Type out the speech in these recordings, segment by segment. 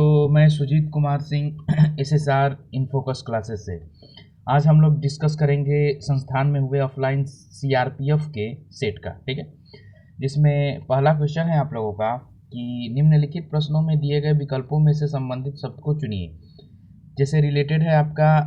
तो मैं Sujeet Kumar Singh SSR InFocus classes से आज हम लोग डिस्कस करेंगे संस्थान में हुए ऑफलाइन सीआरपीएफ के सेट का। ठीक है, जिसमें पहला क्वेश्चन है आप लोगों का कि निम्नलिखित प्रश्नों में दिए गए विकल्पों में से संबंधित शब्द को चुनिए। जैसे रिलेटेड है आपका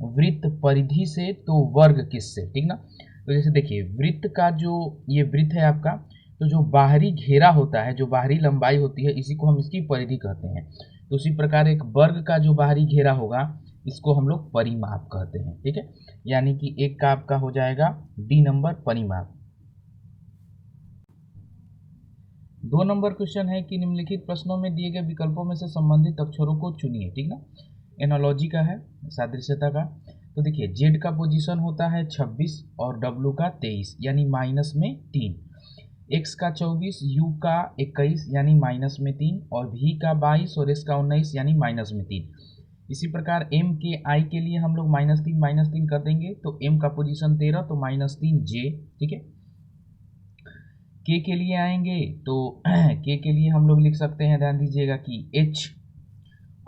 वृत्त परिधि से तो वर्ग किससे। ठीक ना, तो जैसे देखिए वृत्त का जो ये वृत्त है आपका, तो जो बाहरी घेरा होता है, जो बाहरी लंबाई होती है, इसी को हम इसकी परिधि कहते हैं। तो उसी प्रकार एक वर्ग का जो बाहरी घेरा होगा इसको हम लोग परिमाप कहते हैं। ठीक है, यानी कि एक का आपका हो जाएगा डी नंबर परिमाप। 2 नंबर क्वेश्चन है कि निम्नलिखित प्रश्नों में दिए गए विकल्पों में से संबंधित अक्षरों को चुनिए। ठीक ना, एनोलॉजी का है, सादृश्यता का। तो देखिए जेड का पोजीशन होता है 26 और डब्लू का 23 यानी माइनस में 3, एक्स का 24, यू का 21 यानी माइनस में 3, और भी का 22 और एस का 19 यानी माइनस में 3। इसी प्रकार एम के आई के लिए हम लोग माइनस तीन कर देंगे, तो एम का पोजीशन 13 तो -3 जे। ठीक है, के लिए आएंगे तो के लिए हम लोग लिख सकते हैं, ध्यान दीजिएगा कि एच,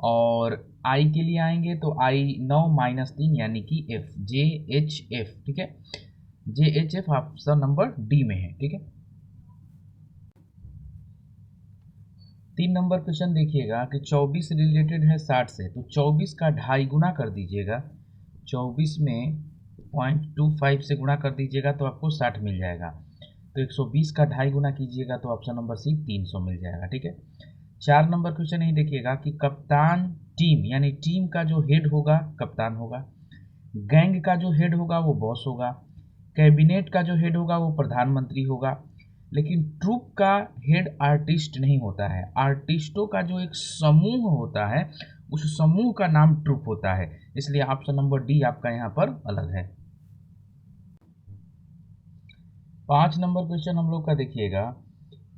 और आई के लिए आएंगे तो आई 9 -3 यानी कि एफ, जे एच एफ। ठीक है, जे H F option number D में है। ठीक है, 3 नंबर क्वेश्चन देखिएगा कि 24 रिलेटेड है 60 से, तो 24 का 2.5 गुना कर दीजिएगा, 24 में 0.25 से गुणा कर दीजिएगा तो आपको 60 मिल जाएगा। तो 120 का 2.5 गुना कीजिएगा तो ऑप्शन नंबर सी 300 मिल जाएगा। ठीक है, 4 नंबर क्वेश्चन यही देखिएगा कि कप्तान टीम यानी टीम का जो हेड होगा कप्तान होगा, गैंग का जो हेड होगा वो बॉस होगा, कैबिनेट का जो हेड होगा वो प्रधानमंत्री होगा, लेकिन ट्रूप का हेड आर्टिस्ट नहीं होता है। आर्टिस्टों का जो एक समूह होता है उस समूह का नाम ट्रूप होता है, इसलिए ऑप्शन नंबर डी आपका यहाँ पर अलग है। 5 नंबर क्वेश्चन हम लोग का देखिएगा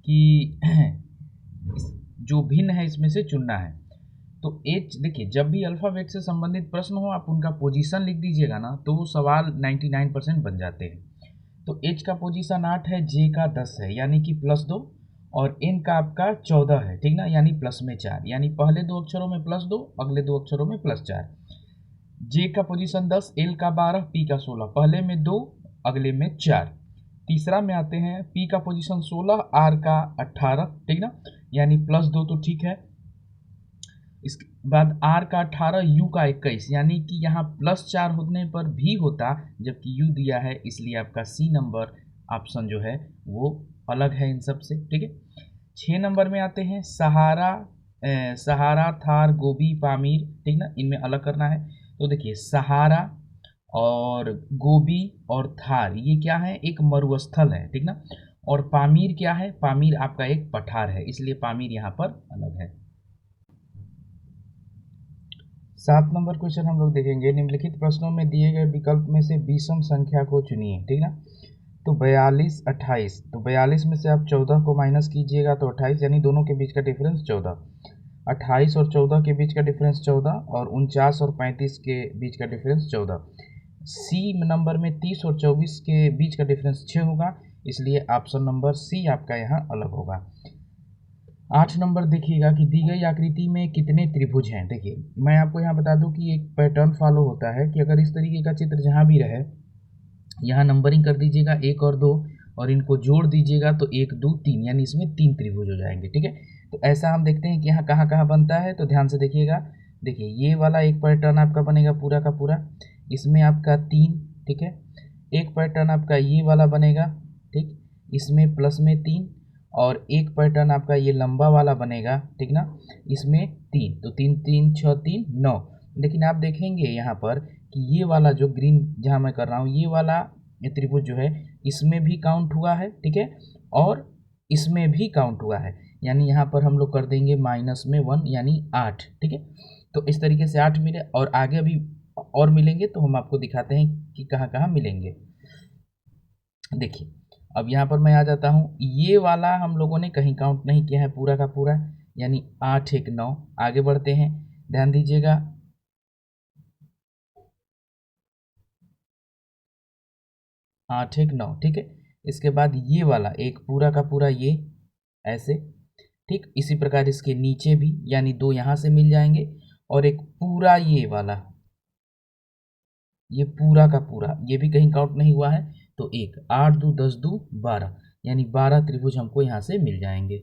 कि जो भिन्न है इसमें से चुनना है। तो एच देखिए, जब भी अल्फ़ाबेट से संबंधित प्रश्न हो आप उनका पोजीशन लिख दीजिएगा ना, तो वो सवाल 99% बन जाते हैं। तो एच का पोजीशन 8 है, जे का 10 है यानी कि +2, और एन का आपका 14 है। ठीक ना, यानी प्लस में 4, यानी पहले 2 अक्षरों में +2, अगले 2 अक्षरों में +4। जे का पोजीशन 10, एल का 12, पी का 16, पहले में 2 अगले में 4। तीसरा में आते हैं, पी का पोजीशन 16, आर का 18। ठीक ना, यानी +2 तो ठीक है। इसके बाद आर का 18, यू का 21, यानी कि यहाँ +4 होने पर भी होता, जबकि यू दिया है, इसलिए आपका सी नंबर ऑप्शन जो है वो अलग है इन सब से। ठीक है, 6 नंबर में आते हैं सहारा, थार, गोबी, पामीर। ठीक ना, इनमें अलग करना है। तो देखिए सहारा और गोबी और थार ये क्या है, एक मरुस्थल है। ठीक ना, और पामीर क्या है, पामीर आपका एक पठार है, इसलिए पामीर यहाँ पर अलग है। 7 नंबर क्वेश्चन हम लोग देखेंगे, निम्नलिखित प्रश्नों में दिए गए विकल्प में से विषम संख्या को चुनिए। ठीक ना, तो 42 28, तो 42 में से आप 14 को माइनस कीजिएगा तो 28, यानी दोनों के बीच का डिफरेंस 14। 28 और 14 के बीच का डिफरेंस 14, और 49 और 35 के बीच का डिफरेंस 14। सी नंबर में 30 और 24 के बीच का डिफरेंस 6 होगा, इसलिए ऑप्शन नंबर सी आपका यहाँ अलग होगा। 8 नंबर देखिएगा कि दी गई आकृति में कितने त्रिभुज हैं। देखिए मैं आपको यहाँ बता दूं कि एक पैटर्न फॉलो होता है कि अगर इस तरीके का चित्र जहाँ भी रहे, यहाँ नंबरिंग कर दीजिएगा 1 और 2, और इनको जोड़ दीजिएगा तो 1 2 3, यानी इसमें 3 त्रिभुज हो जाएंगे। ठीक है, तो ऐसा हम देखते हैं कि यहाँ कहाँ कहाँ बनता है, तो ध्यान से देखिएगा। देखिए ये वाला एक पैटर्न आपका बनेगा पूरा का पूरा, इसमें आपका 3। ठीक है, एक पैटर्न आपका ये वाला बनेगा, ठीक, इसमें प्लस में 3, और एक पैटर्न आपका ये लंबा वाला बनेगा। ठीक ना, इसमें 3, तो 3 3 6 3 9। लेकिन आप देखेंगे यहाँ पर कि ये वाला जो ग्रीन जहाँ मैं कर रहा हूँ, ये वाला ये त्रिभुज जो है इसमें भी काउंट हुआ है। ठीक है, और इसमें भी काउंट हुआ है, यानी यहाँ पर हम लोग कर देंगे -1 यानी 8। ठीक है, तो इस तरीके से 8 मिले, और आगे अभी और मिलेंगे तो हम आपको दिखाते हैं कि कहाँ कहाँ मिलेंगे। देखिए अब यहाँ पर मैं आ जाता हूँ, ये वाला हम लोगों ने कहीं काउंट नहीं किया है पूरा का पूरा, यानी 8 1 9। आगे बढ़ते हैं, ध्यान दीजिएगा, 8 1 9। ठीक है, इसके बाद ये वाला एक पूरा का पूरा ये ऐसे, ठीक, इसी प्रकार इसके नीचे भी, यानी 2 यहाँ से मिल जाएंगे और एक पूरा ये वाला, ये पूरा का पूरा, ये भी कहीं काउंट नहीं हुआ है, तो 1 8 2 10 2 12, यानी 12 त्रिभुज हमको यहाँ से मिल जाएंगे।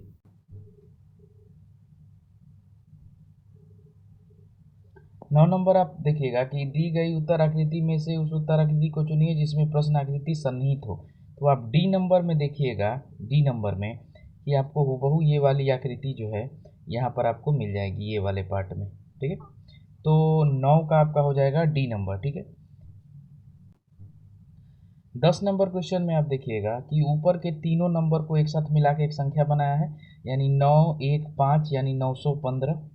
9 नंबर आप देखिएगा कि दी गई उत्तर आकृति में से उस उत्तर आकृति को चुनिए जिसमें प्रश्न आकृति सन्निहित हो। तो आप डी नंबर में देखिएगा, डी नंबर में कि आपको हूबहू ये वाली आकृति जो है यहाँ पर आपको मिल जाएगी, ये वाले पार्ट में, ठीक है। तो 9 का आपका हो जाएगा डी नंबर, ठीक है। 10 नंबर क्वेश्चन में आप देखिएगा कि ऊपर के तीनों नंबर को एक साथ मिला के एक संख्या बनाया है, यानी 9 1 5 यानी 915,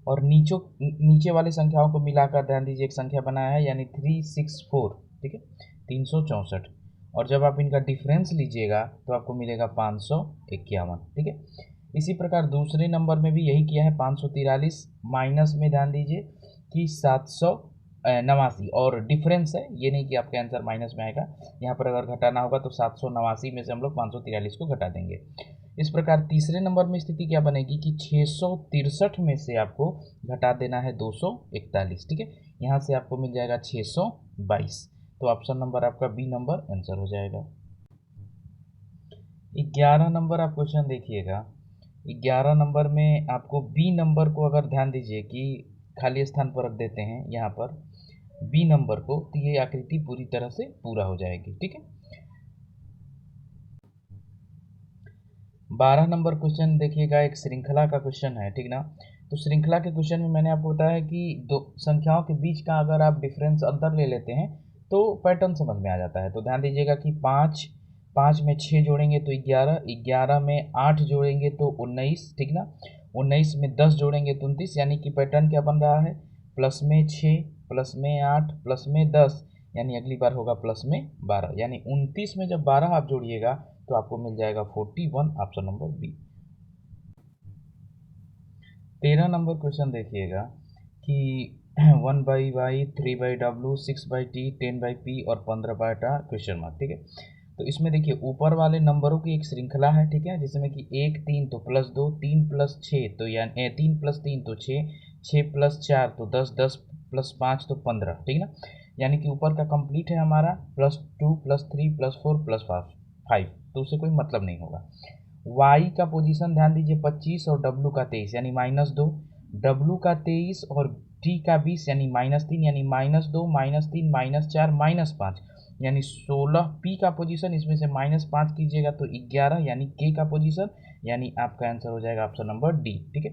और नीचे वाली संख्याओं को मिलाकर ध्यान दीजिए एक संख्या बनाया है, यानी 364, ठीक है, 364। और जब आप इनका डिफरेंस लीजिएगा तो आपको मिलेगा 551, ठीक है। इसी प्रकार दूसरे नंबर में भी यही किया है, 543 माइनस में ध्यान दीजिए कि 789, और डिफरेंस है, ये नहीं कि आपका आंसर माइनस में आएगा। यहाँ पर अगर घटाना होगा तो 789 में से हम लोग 543 को घटा देंगे। इस प्रकार तीसरे नंबर में स्थिति क्या बनेगी कि 663 में से आपको घटा देना है 241, ठीक है। यहाँ से आपको मिल जाएगा 622। तो ऑप्शन नंबर आपका बी नंबर आंसर हो जाएगा। 11 नंबर आप क्वेश्चन देखिएगा। 11 नंबर में आपको बी नंबर को अगर ध्यान दीजिए कि खाली स्थान पर रख देते हैं यहाँ पर बी नंबर को, तो ये आकृति पूरी तरह से पूरा हो जाएगी, ठीक है। 12 नंबर क्वेश्चन देखिएगा, एक श्रृंखला का क्वेश्चन है, ठीक ना। तो श्रृंखला के क्वेश्चन में मैंने आपको बताया कि दो संख्याओं के बीच का अगर आप डिफरेंस अंतर ले लेते हैं तो पैटर्न समझ में आ जाता है। तो ध्यान दीजिएगा कि 5 में 6 जोड़ेंगे तो 11, 11 में 8 जोड़ेंगे तो 19, ठीक ना, 19 में 10 जोड़ेंगे तो 29, यानी कि पैटर्न क्या बन रहा है, प्लस में 6 प्लस में 8 प्लस में 10, यानी अगली बार होगा प्लस में 12, यानी 29 में जब 12 आप जोड़िएगा तो आपको मिल जाएगा 41, option number B. 13 number question देखिएगा कि 1/y 3/w 6/t 10/p और 15/t क्वेश्चन मार्क, ठीक है। तो इसमें देखिए ऊपर वाले नंबरों की एक श्रृंखला है, ठीक है, जिसमें कि 1 3 तो +2, 3 + 6 तो यानी 3 + 3 तो 6, 6 + 4 तो 10, 10 + 5 तो 15, ठीक ना। यानी कि ऊपर का कंप्लीट है हमारा, +2 +3 +4 +5, तो उससे कोई मतलब नहीं होगा। y का पोजीशन ध्यान दीजिए 25 और w का 23 यानी -2, w का 23 और t का 20 यानी -3, यानी -2 -3 -4 -5, यानी 16। p का पोजीशन इसमें से -5 कीजिएगा तो 11, यानी k का पोजीशन, यानी आपका आंसर हो जाएगा ऑप्शन नंबर डी, ठीक है।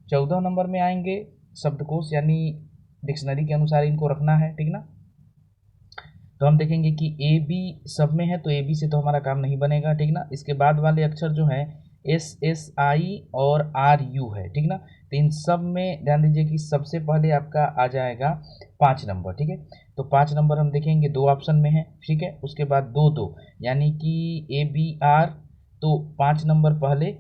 14 नंबर में आएंगे शब्दकोश, यानी डिक्शनरी के अनुसार इनको रखना है, ठीक ना। तो हम देखेंगे कि ए बी सब में है तो ए बी से तो हमारा काम नहीं बनेगा, ठीक ना। इसके बाद वाले अक्षर जो हैं एस एस आई और आर यू है, ठीक ना। तो इन सब में ध्यान दीजिए कि सबसे पहले आपका आ जाएगा 5 नंबर, ठीक है। तो 5 नंबर हम देखेंगे 2 ऑप्शन में है, ठीक है। उसके बाद 2 2 यानी कि ए बी आर, तो 5 नंबर पहले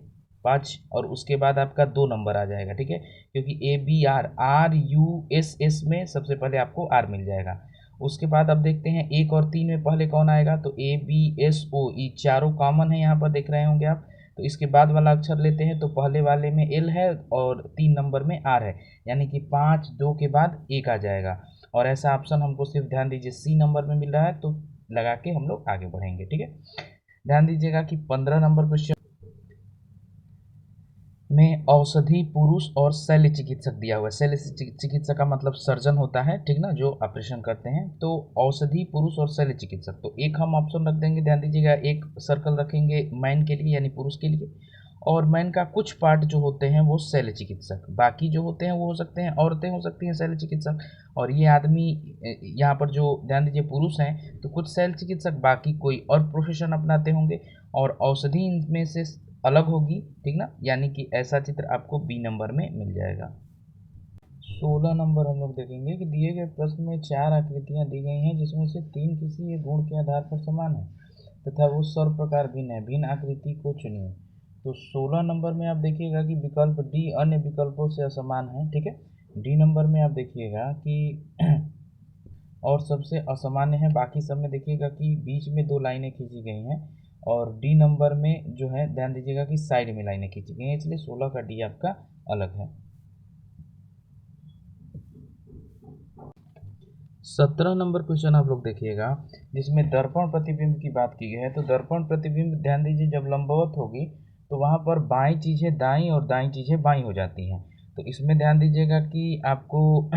5 और उसके बाद आपका 2 नंबर आ जाएगा, ठीक है, क्योंकि A B R R U S S में सबसे पहले आपको आर मिल जाएगा। उसके बाद अब देखते हैं 1 और 3 में पहले कौन आएगा, तो ए बी एस ओ, ई चारों कॉमन है, यहाँ पर देख रहे होंगे आप। तो इसके बाद वाला अक्षर लेते हैं तो पहले वाले में एल है और 3 नंबर में आर है, यानी कि 5 2 के बाद 1 आ जाएगा। और ऐसा ऑप्शन हमको सिर्फ ध्यान दीजिए सी नंबर में मिल रहा है, तो लगा के हम लोग आगे बढ़ेंगे, ठीक है। ध्यान दीजिएगा कि 15 नंबर क्वेश्चन में औषधि पुरुष और शल्य चिकित्सक दिया हुआ है। शल्य चिकित्सक का मतलब सर्जन होता है, ठीक ना, जो ऑपरेशन करते हैं। तो औषधि पुरुष और शल्य चिकित्सक, तो एक हम ऑप्शन रख देंगे, ध्यान दीजिएगा, एक सर्कल रखेंगे मैन के लिए यानी पुरुष के लिए, और मैन का कुछ पार्ट जो होते हैं वो शल्य चिकित्सक, बाकी जो होते हैं वो हो सकते हैं औरतें, हो सकती हैं शल्य चिकित्सक। और ये आदमी यहाँ पर जो ध्यान दीजिए पुरुष हैं तो कुछ शल्य चिकित्सक, बाकी कोई और प्रोफेशन अपनाते होंगे, और औषधि इनमें से अलग होगी, ठीक ना, यानी कि ऐसा चित्र आपको बी नंबर में मिल जाएगा। 16 नंबर हम लोग देखेंगे कि दिए गए प्रश्न में 4 आकृतियां दी गई हैं जिसमें से 3 किसी एक गुण के आधार पर समान है तथा वो सर्व प्रकार भिन्न है, भिन्न आकृति को चुनिए। तो 16 नंबर में आप देखिएगा कि विकल्प डी अन्य विकल्पों से असमान है, ठीक है। डी नंबर में आप देखिएगा कि और सबसे असामान्य है, बाकी सब में देखिएगा कि बीच में 2 लाइनें खींची गई हैं और डी नंबर में जो है ध्यान दीजिएगा कि साइड में लाइनें खींची गई हैं, इसलिए 16 का डी आपका अलग है। 17 नंबर क्वेश्चन आप लोग देखिएगा, जिसमें दर्पण प्रतिबिंब की बात की गई है। तो दर्पण प्रतिबिंब ध्यान दीजिए, जब लंबवत होगी तो वहाँ पर बाईं चीज़ें दाईं और दाईं चीज़ें बाईं हो जाती हैं। तो इसमें ध्यान दीजिएगा कि आपको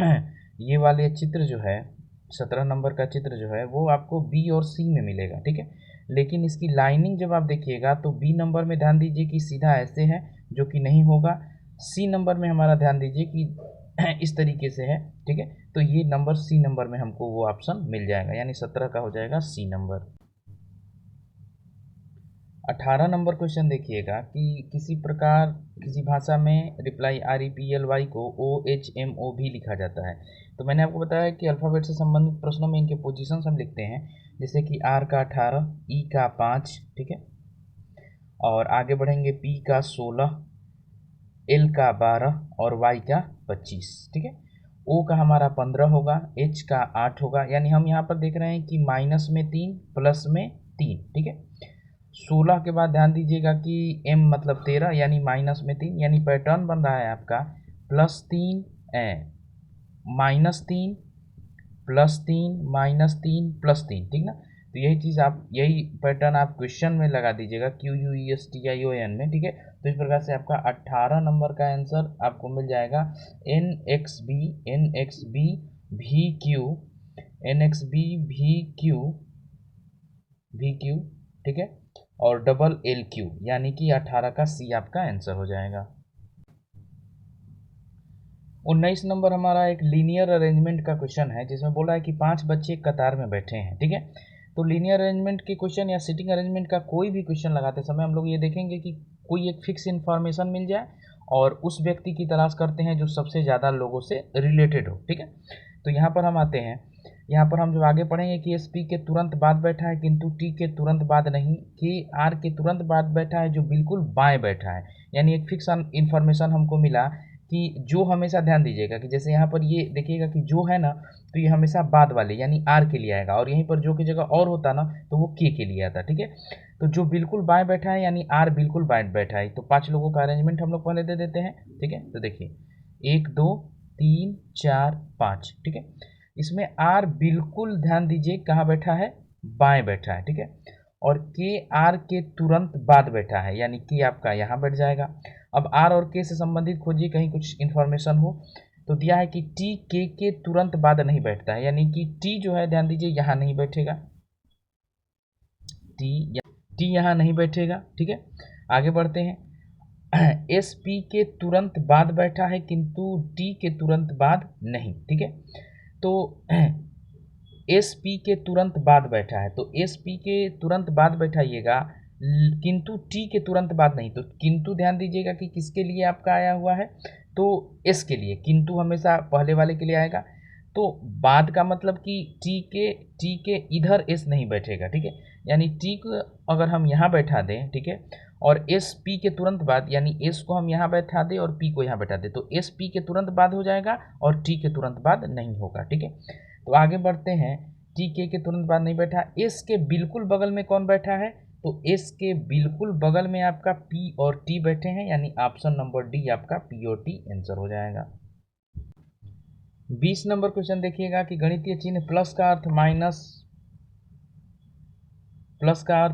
ये वाले चित्र जो है, 17 नंबर का चित्र जो है वो आपको बी और सी में मिलेगा, ठीक है। लेकिन इसकी लाइनिंग जब आप देखिएगा तो बी नंबर में ध्यान दीजिए कि सीधा ऐसे है, जो कि नहीं होगा। सी नंबर में हमारा ध्यान दीजिए कि इस तरीके से है, ठीक है। तो ये नंबर सी नंबर में हमको वो ऑप्शन मिल जाएगा, यानी 17 का हो जाएगा सी नंबर। 18 नंबर क्वेश्चन देखिएगा कि किसी प्रकार किसी भाषा में रिप्लाई REPLY को OHMO भी लिखा जाता है। तो मैंने आपको बताया कि अल्फ़ाबेट से संबंधित प्रश्नों में इनके पोजीशंस हम लिखते हैं, जैसे कि R का 18, E का 5, ठीक है, और आगे बढ़ेंगे P का 16, L का 12 और Y का 25, ठीक है। O का हमारा 15 होगा, H का 8 होगा, यानी हम यहाँ पर देख रहे हैं कि माइनस में 3 प्लस में 3, ठीक है। 16 के बाद ध्यान दीजिएगा कि M मतलब 13, यानी माइनस में 3, यानी पैटर्न बन रहा है आपका +3 -3 +3 -3 +3, ठीक ना। तो यही चीज़ आप, यही पैटर्न आप क्वेश्चन में लगा दीजिएगा QUESTION में, ठीक है। तो इस प्रकार से आपका 18 नंबर का आंसर आपको मिल जाएगा NXB VQ, ठीक है, और LQ, यानी कि 18 का सी आपका आंसर हो जाएगा। 19 नंबर हमारा एक लीनियर अरेंजमेंट का क्वेश्चन है, जिसमें बोला है कि 5 बच्चे कतार में बैठे हैं, ठीक है। तो लीनियर अरेंजमेंट के क्वेश्चन या सिटिंग अरेंजमेंट का कोई भी क्वेश्चन लगाते समय हम लोग ये देखेंगे कि कोई एक फिक्स इन्फॉर्मेशन मिल जाए और उस व्यक्ति की तलाश करते हैं जो सबसे ज़्यादा लोगों से रिलेटेड हो, ठीक है। तो यहाँ पर हम आते हैं, यहाँ पर हम जो आगे पढ़ेंगे कि SP के तुरंत बाद बैठा है किंतु T के तुरंत बाद नहीं, KR के तुरंत बाद बैठा है जो बिल्कुल बाएं बैठा है, यानी एक फिक्स इन्फॉर्मेशन हमको मिला कि जो हमेशा ध्यान दीजिएगा कि जैसे यहाँ पर ये देखिएगा कि जो है ना, तो ये हमेशा बाद वाले यानी R के लिए आएगा, और यहीं पर जो की जगह और होता ना तो वो K के लिए आता, ठीक है। तो जो बिल्कुल बाएं बैठा है यानी R बिल्कुल बाएं बैठा है, तो 5 लोगों का अरेंजमेंट हम लोग पहले दे देते हैं, ठीक है। तो देखिए 1 2 3 4 5, ठीक है। इसमें R बिल्कुल ध्यान दीजिए कहाँ बैठा है, बाएं बैठा है, ठीक है। और K R के तुरंत बाद बैठा है, यानी कि आपका यहाँ बैठ जाएगा। अब R और K से संबंधित खोजिए कहीं कुछ इन्फॉर्मेशन हो, तो दिया है कि T K के तुरंत बाद नहीं बैठता है, यानी कि T जो है ध्यान दीजिए यहाँ नहीं बैठेगा, T यहाँ नहीं बैठेगा, ठीक है। आगे बढ़ते हैं SP के तुरंत बाद बैठा है किंतु T के तुरंत बाद नहीं, ठीक है। तो SP के तुरंत बाद बैठा है, तो SP के तुरंत बाद बैठाइएगा किंतु T के तुरंत बाद नहीं। तो किंतु ध्यान दीजिएगा कि किसके लिए आपका आया हुआ है, तो S के लिए, किंतु हमेशा पहले वाले के लिए आएगा। तो बाद का मतलब कि T के इधर S नहीं बैठेगा, ठीक है। यानी T को अगर हम यहाँ बैठा दें, ठीक है, और SP के तुरंत बाद यानी S को हम यहाँ बैठा दें और P को यहाँ बैठा दें, तो SP के तुरंत बाद हो जाएगा और T के तुरंत बाद नहीं होगा, ठीक है। तो आगे बढ़ते हैं, T के तुरंत बाद नहीं बैठा, S के बिल्कुल बगल में कौन बैठा है, तो S के बिल्कुल बगल में आपका P और T बैठे हैं, यानी ऑप्शन नंबर डी आपका P और T आंसर हो जाएगा। 20 नंबर क्वेश्चन देखिएगा कि गणितीय चिन्ह प्लस का अर्थ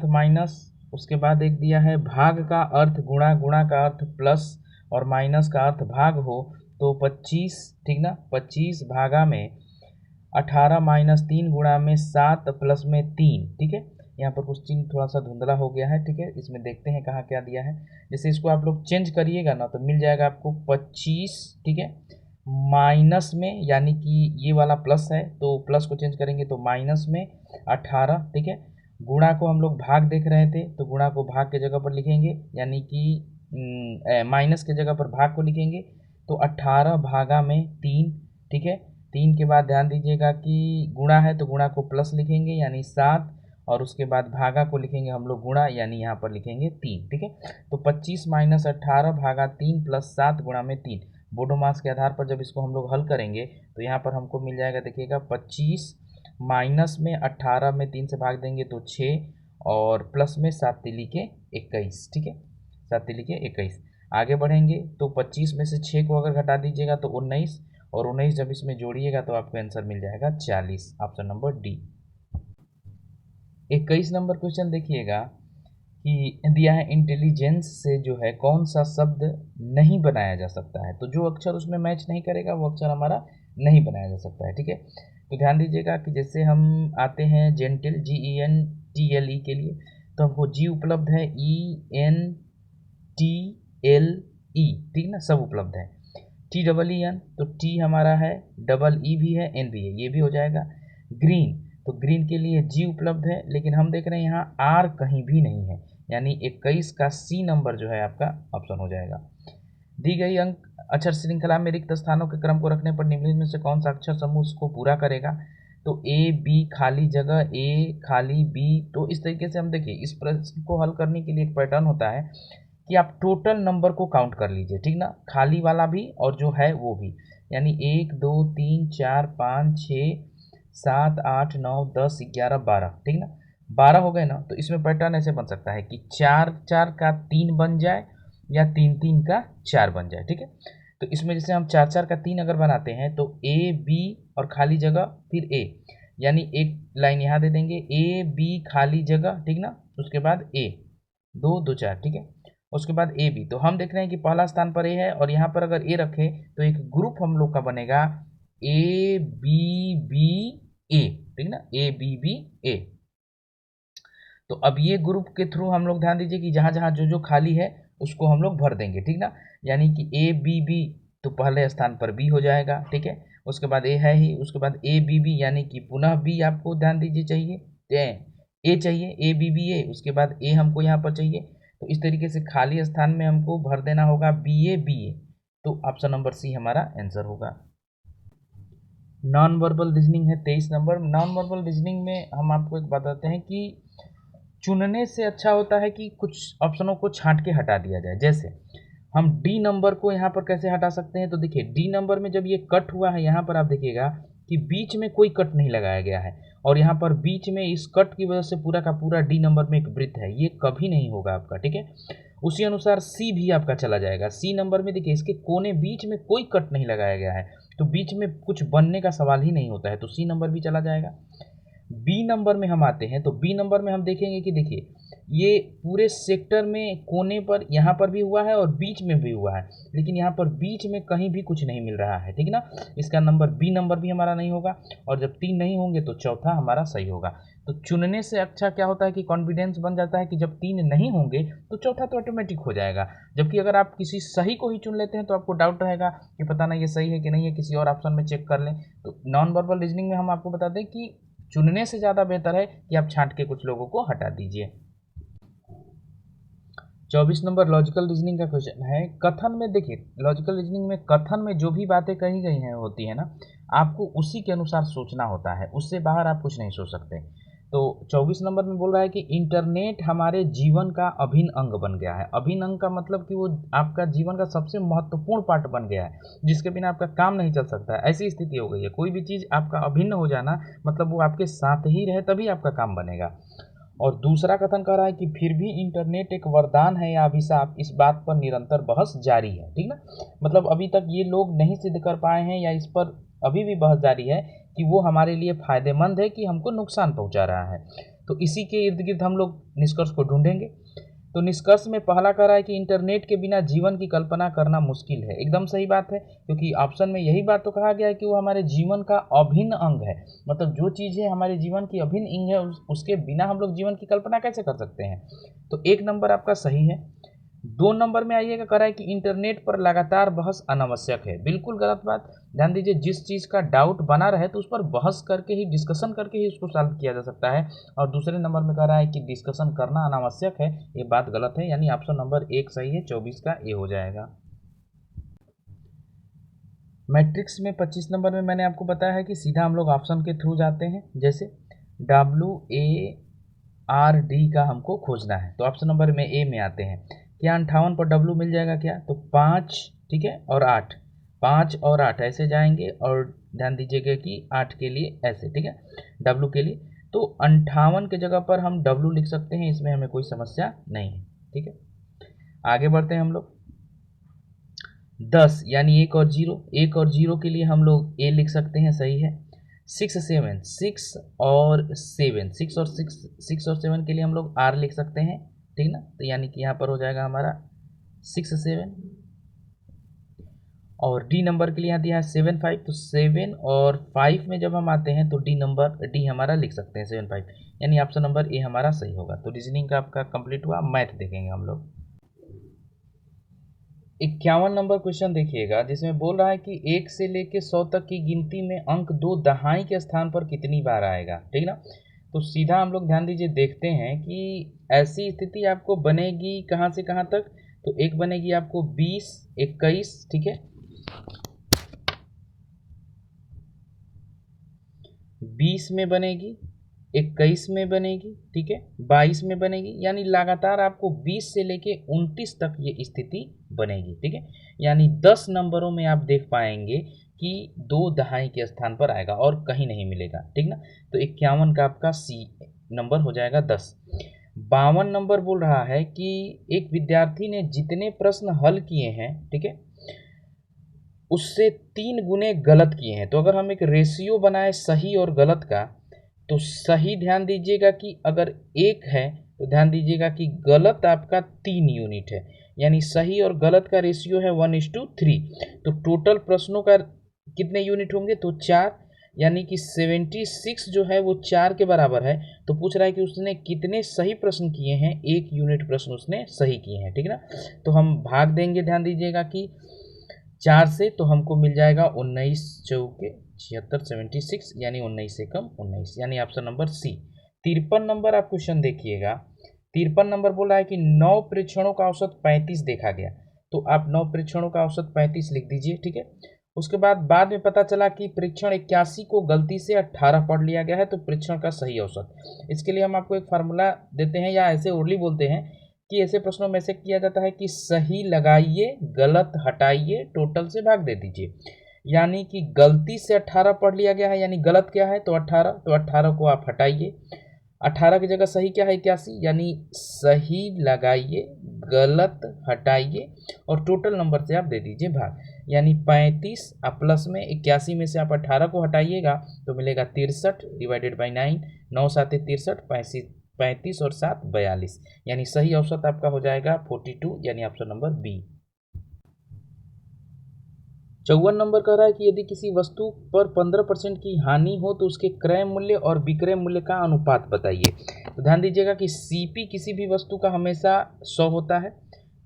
माइनस, उसके बाद एक दिया है भाग का अर्थ गुणा, गुणा का अर्थ प्लस और माइनस का अर्थ भाग हो, तो 25, ठीक ना, 25 भागा में 18 - 3 गुणा में 7 प्लस में 3, ठीक है। यहाँ पर कुछ चिन्ह थोड़ा सा धुंधला हो गया है, ठीक है। इसमें देखते हैं कहाँ क्या दिया है, जैसे इसको आप लोग चेंज करिएगा ना तो मिल जाएगा आपको 25, ठीक है, माइनस में, यानी कि ये वाला प्लस है तो प्लस को चेंज करेंगे तो माइनस में 18, ठीक है। गुणा को हम लोग भाग देख रहे थे तो गुणा को भाग के जगह पर लिखेंगे, यानी कि माइनस के जगह पर भाग को लिखेंगे, तो 18 भागा में 3, ठीक है। 3 के बाद ध्यान दीजिएगा कि गुणा है तो गुणा को प्लस लिखेंगे यानी 7, और उसके बाद भागा को लिखेंगे हम लोग गुणा, यानी यहाँ पर लिखेंगे 3, ठीक है। तो 25 - 18 भागा 3 प्लस 7 गुणा में 3, बोडो मास के आधार पर जब इसको हम लोग हल करेंगे तो यहाँ पर हमको मिल जाएगा, देखिएगा 25 माइनस में 18 में 3 से भाग देंगे तो 6, और प्लस में 7 तिली के 21, ठीक है, 7 तिली के 21। आगे बढ़ेंगे तो 25 में से 6 को अगर घटा दीजिएगा तो 19, और 19 जब इसमें जोड़िएगा तो आपको आंसर मिल जाएगा 40, option number D. 21 number question देखिएगा कि दिया है इंटेलिजेंस से जो है कौन सा शब्द नहीं बनाया जा सकता है। तो जो अक्षर उसमें मैच नहीं करेगा वो अक्षर हमारा नहीं बनाया जा सकता है, ठीक है। तो ध्यान दीजिएगा कि जैसे हम आते हैं जेंटिल, GENTLE के लिए, तो हमको जी उपलब्ध है, ENTLE, ठीक ना, सब उपलब्ध है। TEEN, तो टी हमारा है, EE भी है, N भी है, ये भी हो जाएगा। ग्रीन, तो ग्रीन के लिए जी उपलब्ध है, लेकिन हम देख रहे हैं यहाँ आर कहीं भी नहीं है, यानी 21 का सी नंबर जो है आपका ऑप्शन हो जाएगा। दी गई अंक अक्षर श्रृंखला में रिक्त स्थानों के क्रम को रखने पर निम्नलिखित में से कौन सा अक्षर समूह इसको पूरा करेगा। तो ए बी खाली जगह, ए खाली बी। तो इस तरीके से हम देखिए इस प्रश्न को हल करने के लिए एक पैटर्न होता है कि आप टोटल नंबर को काउंट कर लीजिए, ठीक ना, खाली वाला भी और जो है वो भी, यानी 1 2 3 4 5 6 7 8 9 10 11 12, ठीक ना, 12 हो गए ना। तो इसमें पैटर्न ऐसे बन सकता है कि 4 4 का 3 बन जाए या 3 3 का 4 बन जाए, ठीक है। तो इसमें जैसे हम 4 4 का 3 अगर बनाते हैं तो ए बी और खाली जगह फिर ए, यानी एक लाइन यहाँ दे देंगे ए बी खाली जगह, ठीक ना, उसके बाद ए 2 2 4, ठीक है, उसके बाद ए बी। तो हम देख रहे हैं कि पहला स्थान पर ए है और यहाँ पर अगर ए रखें तो एक ग्रुप हम लोग का बनेगा ए बी बी ए, ठीक ना, ए बी बी ए। तो अब ये ग्रुप के थ्रू हम लोग ध्यान दीजिए कि जहाँ जहाँ जो जो खाली है उसको हम लोग भर देंगे, ठीक ना, यानी कि ए बी बी, तो पहले स्थान पर बी हो जाएगा, ठीक है, उसके बाद ए है ही, उसके बाद ए बी बी, यानी कि पुनः बी आपको ध्यान दीजिए चाहिए, ए चाहिए, ए बी बी ए, उसके बाद ए हमको यहाँ पर चाहिए। तो इस तरीके से खाली स्थान में हमको भर देना होगा बी ए, तो ऑप्शन नंबर सी हमारा आंसर होगा। नॉन वर्बल रीजनिंग है 23 नंबर। नॉन वर्बल रीजनिंग में हम आपको एक बताते हैं कि चुनने से अच्छा होता है कि कुछ ऑप्शनों को छांट के हटा दिया जाए। जैसे हम डी नंबर को यहाँ पर कैसे हटा सकते हैं, तो देखिए डी नंबर में जब ये कट हुआ है यहाँ पर आप देखिएगा कि बीच में कोई कट नहीं लगाया गया है, और यहाँ पर बीच में इस कट की वजह से पूरा का पूरा डी नंबर में एक वृत्त है, ये कभी नहीं होगा आपका, ठीक है। उसी अनुसार सी भी आपका चला जाएगा। सी नंबर में देखिए इसके कोने बीच में कोई कट नहीं लगाया गया है, तो बीच में कुछ बनने का सवाल ही नहीं होता है, तो सी नंबर भी चला जाएगा। बी नंबर में हम आते हैं तो बी नंबर में हम देखेंगे कि देखिए ये पूरे सेक्टर में कोने पर यहाँ पर भी हुआ है और बीच में भी हुआ है, लेकिन यहाँ पर बीच में कहीं भी कुछ नहीं मिल रहा है, ठीक ना, इसका नंबर बी नंबर भी हमारा नहीं होगा, और जब 3 नहीं होंगे तो चौथा हमारा सही होगा। तो चुनने से अच्छा क्या होता है कि कॉन्फिडेंस बन जाता है कि जब 3 नहीं होंगे तो चौथा तो ऑटोमेटिक हो जाएगा। जबकि अगर आप किसी सही को ही चुन लेते हैं तो आपको डाउट रहेगा कि पता नहीं ये सही है कि नहीं है, किसी और ऑप्शन में चेक कर लें। तो नॉन वर्बल रीजनिंग में हम आपको बता दें कि चुनने से ज़्यादा बेहतर है कि आप छांट के कुछ लोगों को हटा दीजिए। 24 नंबर लॉजिकल रीजनिंग का क्वेश्चन है। कथन में देखिए लॉजिकल रीजनिंग में कथन में जो भी बातें कही गई हैं होती है ना, आपको उसी के अनुसार सोचना होता है, उससे बाहर आप कुछ नहीं सोच सकते। तो 24 नंबर में बोल रहा है कि इंटरनेट हमारे जीवन का अभिन्न अंग बन गया है। अभिन्न अंग का मतलब कि वो आपका जीवन का सबसे महत्वपूर्ण पार्ट बन गया है, जिसके बिना आपका काम नहीं चल सकता है, ऐसी स्थिति हो गई है। कोई भी चीज़ आपका अभिन्न हो जाना मतलब वो आपके साथ ही रहे तभी आपका काम बनेगा। और दूसरा कथन कह रहा है कि फिर भी इंटरनेट एक वरदान है या अभिशाप, इस बात पर निरंतर बहस जारी है, ठीक ना, मतलब अभी तक ये लोग नहीं सिद्ध कर पाए हैं या इस पर अभी भी बहस जारी है कि वो हमारे लिए फ़ायदेमंद है कि हमको नुकसान पहुंचा रहा है। तो इसी के इर्द गिर्द हम लोग निष्कर्ष को ढूंढेंगे। तो निष्कर्ष में पहला कह रहा है कि इंटरनेट के बिना जीवन की कल्पना करना मुश्किल है। एकदम सही बात है, क्योंकि ऑप्शन में यही बात तो कहा गया है कि वो हमारे जीवन का अभिन्न अंग है, मतलब जो चीज़ें हमारे जीवन की अभिन्न अंग है उसके बिना हम लोग जीवन की कल्पना कैसे कर सकते हैं। तो 1 नंबर आपका सही है। 2 नंबर में आइएगा, कह रहा है कि इंटरनेट पर लगातार बहस अनावश्यक है। बिल्कुल गलत बात। ध्यान दीजिए जिस चीज़ का डाउट बना रहे तो उस पर बहस करके ही, डिस्कशन करके ही उसको सॉल्व किया जा सकता है। और दूसरे नंबर में कह रहा है कि डिस्कशन करना अनावश्यक है, ये बात गलत है, यानी ऑप्शन नंबर 1 सही है, 24 का ए हो जाएगा। मैट्रिक्स में 25 नंबर में मैंने आपको बताया है कि सीधा हम लोग ऑप्शन के थ्रू जाते हैं। जैसे WARD का हमको खोजना है, तो ऑप्शन नंबर में ए में आते हैं। क्या 58 पर W मिल जाएगा क्या, तो 5, ठीक है, और 8, 5 और 8 ऐसे जाएंगे, और ध्यान दीजिएगा कि 8 के लिए ऐसे, ठीक है, W के लिए। तो 58 के जगह पर हम W लिख सकते हैं, इसमें हमें कोई समस्या नहीं है। ठीक है, आगे बढ़ते हैं हम लोग। 10 यानी 1 और 0, 1 और 0 के लिए हम लोग A लिख सकते हैं, सही है। 6 7, 6 और 7, 6 और 7 के लिए हम लोग R लिख सकते हैं, ठीक ना। तो यानी कि यहाँ पर हो जाएगा हमारा 6 7, और डी नंबर के लिए यहाँ दिया है 7 5, तो 7 और 5 में जब हम आते हैं तो डी हमारा लिख सकते हैं 7 5, यानी ऑप्शन नंबर ए हमारा सही होगा। तो रीजनिंग का आपका कंप्लीट हुआ। मैथ देखेंगे हम लोग। 51 नंबर क्वेश्चन देखिएगा, जिसमें बोल रहा है कि 1 से लेके 100 तक की गिनती में अंक 2 दहाई के स्थान पर कितनी बार आएगा, ठीक ना। तो सीधा हम लोग ध्यान दीजिए, देखते हैं कि ऐसी स्थिति आपको बनेगी कहाँ से कहाँ तक। तो एक बनेगी आपको 20 21, ठीक है, 20 में बनेगी, 21 में बनेगी, ठीक है, 22 में बनेगी, यानी लगातार आपको 20 से लेके 29 तक ये स्थिति बनेगी, ठीक है। यानी 10 नंबरों में आप देख पाएंगे कि 2 दहाई के स्थान पर आएगा और कहीं नहीं मिलेगा, ठीक ना। तो 51 का आपका सी नंबर हो जाएगा 10। 52 नंबर बोल रहा है कि एक विद्यार्थी ने जितने प्रश्न हल किए हैं, ठीक है, उससे 3 गुने गलत किए हैं। तो अगर हम एक रेशियो बनाए सही और गलत का, तो सही ध्यान दीजिएगा कि अगर 1 है तो ध्यान दीजिएगा कि गलत आपका 3 यूनिट है, यानी सही और गलत का रेशियो है 1:3। तो टोटल प्रश्नों का कितने यूनिट होंगे, तो 4, यानी कि 76 जो है वो 4 के बराबर है। तो पूछ रहा है कि उसने कितने सही प्रश्न किए हैं, 1 यूनिट प्रश्न उसने सही किए हैं, ठीक ना। तो हम भाग देंगे, ध्यान दीजिएगा कि 4 से, तो हमको मिल जाएगा 19 चौके 76, 76, यानी 19 से कम 19, यानी ऑप्शन नंबर सी। 53 नंबर आप क्वेश्चन देखिएगा। 53 नंबर बोला है कि 9 परीक्षणों का औसत 35 देखा गया। तो आप 9 परीक्षणों का औसत 35 लिख दीजिए, ठीक है। उसके बाद में पता चला कि परीक्षण 81 को गलती से 18 पढ़ लिया गया है, तो परीक्षण का सही औसत। इसके लिए हम आपको एक फार्मूला देते हैं, या ऐसे उर्ली बोलते हैं कि ऐसे प्रश्नों में से किया जाता है कि सही लगाइए, गलत हटाइए, टोटल से भाग दे दीजिए। यानी कि गलती से 18 पढ़ लिया गया है, यानी गलत क्या है, तो 18, तो 18 को आप हटाइए। 18 की जगह सही क्या है, 81, यानी सही लगाइए, गलत हटाइए, और टोटल नंबर से आप दे दीजिए भाग। यानी 35 प्लस में 81 में से आप 18 को हटाइएगा तो मिलेगा 63 डिवाइडेड बाई 9, 9 7 63, 35 और 7 42, यानी सही औसत आपका हो जाएगा 42, यानी ऑप्शन नंबर बी। 54 नंबर कह रहा है कि यदि किसी वस्तु पर 15% की हानि हो तो उसके क्रय मूल्य और विक्रय मूल्य का अनुपात बताइए। तो ध्यान दीजिएगा कि सीपी किसी भी वस्तु का हमेशा 100 होता है,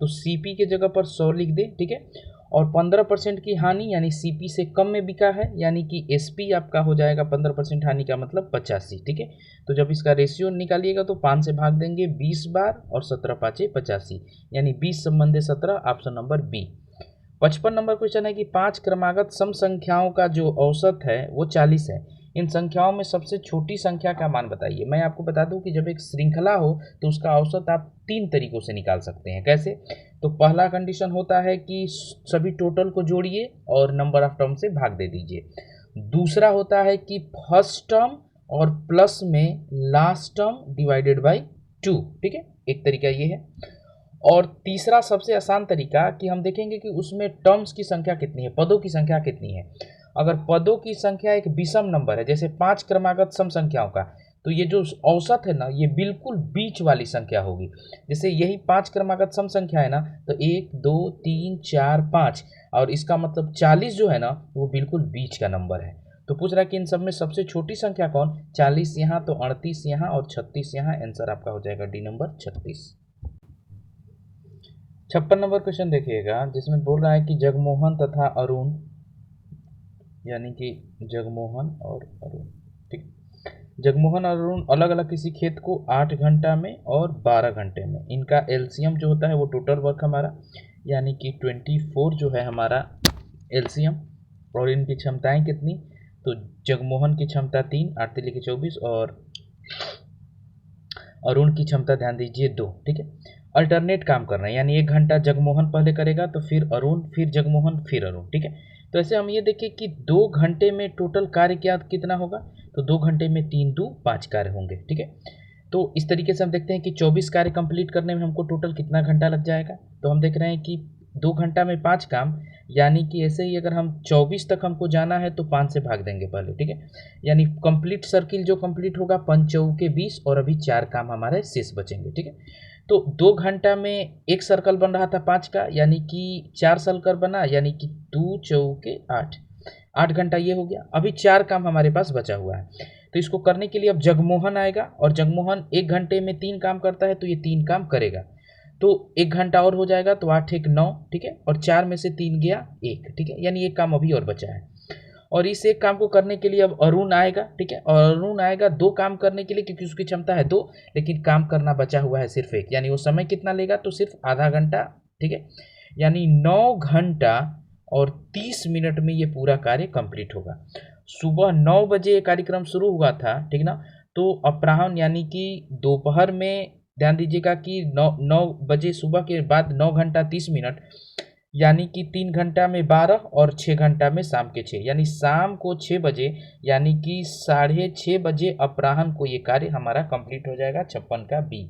तो सीपी के जगह पर 100 लिख दे, ठीक है। और 15% की हानि यानी सीपी से कम में बिका है, यानी कि एसपी आपका हो जाएगा 15% हानि का मतलब 85, ठीक है। तो जब इसका रेशियो निकालिएगा तो 5 से भाग देंगे 20 बार, और 17 5 85, यानी 20 संबंधे 17, option number B. 55 number question है कि 5 क्रमागत सम संख्याओं का जो औसत है वो 40 है। इन संख्याओं में सबसे छोटी संख्या का मान बताइए। मैं आपको बता दूं कि जब एक श्रृंखला हो तो उसका औसत आप 3 तरीकों से निकाल सकते हैं। कैसे? तो पहला कंडीशन होता है कि सभी टोटल को जोड़िए और नंबर ऑफ टर्म से भाग दे दीजिए। दूसरा होता है कि फर्स्ट टर्म और प्लस में लास्ट टर्म डिवाइडेड बाई 2, ठीक है, एक तरीका ये है। और तीसरा सबसे आसान तरीका कि हम देखेंगे कि उसमें टर्म्स की संख्या कितनी है, पदों की संख्या कितनी है। अगर पदों की संख्या एक विषम नंबर है, जैसे 5 क्रमागत सम संख्याओं का, तो ये जो औसत है ना, ये बिल्कुल बीच वाली संख्या होगी। जैसे यही 5 क्रमागत सम संख्या है ना, तो 1 2 3 4 5, और इसका मतलब 40 जो है ना, वो बिल्कुल बीच का नंबर है। तो पूछ रहा है कि इन सब में सबसे छोटी संख्या कौन, 40 यहाँ, तो 38 यहाँ और 36 यहाँ। आंसर आपका हो जाएगा डी नंबर 36। 56 नंबर क्वेश्चन देखिएगा, जिसमें बोल रहा है कि जगमोहन तथा अरुण, यानी कि जगमोहन और अरुण, ठीक, जगमोहन और अरुण अलग अलग किसी खेत को 8 घंटा में और 12 घंटे में, इनका एलसीएम जो होता है वो टोटल वर्क हमारा, यानी कि 24 जो है हमारा एलसीएम। और इनकी क्षमताएं कितनी, तो जगमोहन की क्षमता 3, 8 3 24, और अरुण की क्षमता ध्यान दीजिए 2, ठीक है। अल्टरनेट काम करना है, यानी 1 घंटा जगमोहन पहले करेगा, तो फिर अरुण, फिर जगमोहन, फिर अरुण, ठीक है। तो ऐसे हम ये देखें कि 2 घंटे में टोटल कार्य क्या कितना होगा, तो 2 घंटे में 3 2 5 कार्य होंगे, ठीक है। तो इस तरीके से हम देखते हैं कि 24 कार्य कंप्लीट करने में हमको टोटल कितना घंटा लग जाएगा। तो हम देख रहे हैं कि 2 घंटा में 5 काम, यानी कि ऐसे ही अगर हम 24 तक हमको जाना है तो 5 से भाग देंगे पहले, ठीक है। यानी कंप्लीट सर्किल जो कंप्लीट होगा 5 चौके 20, और अभी 4 काम हमारे शेष बचेंगे, ठीक है। तो 2 घंटा में एक सर्कल बन रहा था 5 का, यानी कि 4 सर्कल बना, यानी कि 2 चौके 8, 8 घंटा ये हो गया। अभी 4 काम हमारे पास बचा हुआ है, तो इसको करने के लिए अब जगमोहन आएगा, और जगमोहन 1 घंटे में 3 काम करता है, तो ये 3 काम करेगा, तो 1 घंटा और हो जाएगा, तो 8 1 9, ठीक है। और 4 में से 3 गया 1, ठीक है, यानी एक काम अभी और बचा है। और इस एक काम को करने के लिए अब अरुण आएगा, ठीक है, और अरुण आएगा 2 काम करने के लिए, क्योंकि उसकी क्षमता है 2, लेकिन काम करना बचा हुआ है सिर्फ 1, यानी वो समय कितना लेगा, तो सिर्फ आधा घंटा, ठीक है। यानी 9 घंटा और 30 मिनट में ये पूरा कार्य कंप्लीट होगा। सुबह 9 बजे ये कार्यक्रम शुरू हुआ था, ठीक ना, तो अपराह्न यानी कि दोपहर में, ध्यान दीजिएगा कि 9 बजे सुबह के बाद 9 घंटा 30 मिनट, यानी कि 3 घंटा में 12 और 6 घंटा में शाम के 6, यानी शाम को 6 बजे, यानी कि 6:30 बजे अपराह्न को ये कार्य हमारा कंप्लीट हो जाएगा 56 का बी।